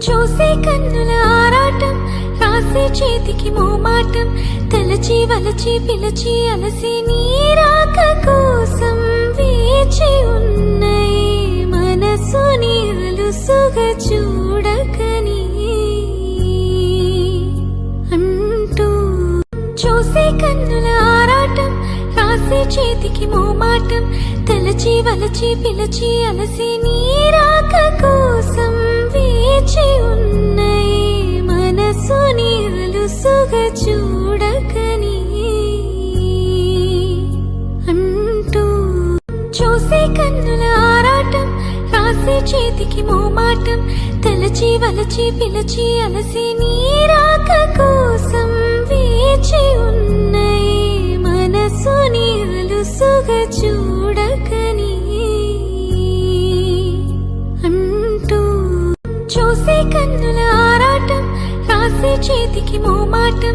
చూసే కన్నుల ఆరాటం, రాసే చేతికి మోమాటం, తలచి వలచి పిలచి అలసి నీ రాక కోసం వేచి ఉన్నయి మనసు నీ అలుసుగా చూడకని అంటూ. చూసే కన్నుల ఆరాటం, రాసే చేతికి మోమాటం, తలచి వలచి పిలచి అలసి నీ రాక కోసం వేచి ఉన్నయి మనసు నీ అలుసుగా చూడకని అంటూ. చూసే కన్నుల ఆరాటం, రాసే చేతికి మోమాటం, తలచి వలచి పిలచి అలసి నీ రాక కోసం వేచి ఉన్నయి మనసు నీ అలుసుగా చూడకని అంటూ. చూసే కన్నుల ఆరాటం, రాసే చేతికి మోమాటం,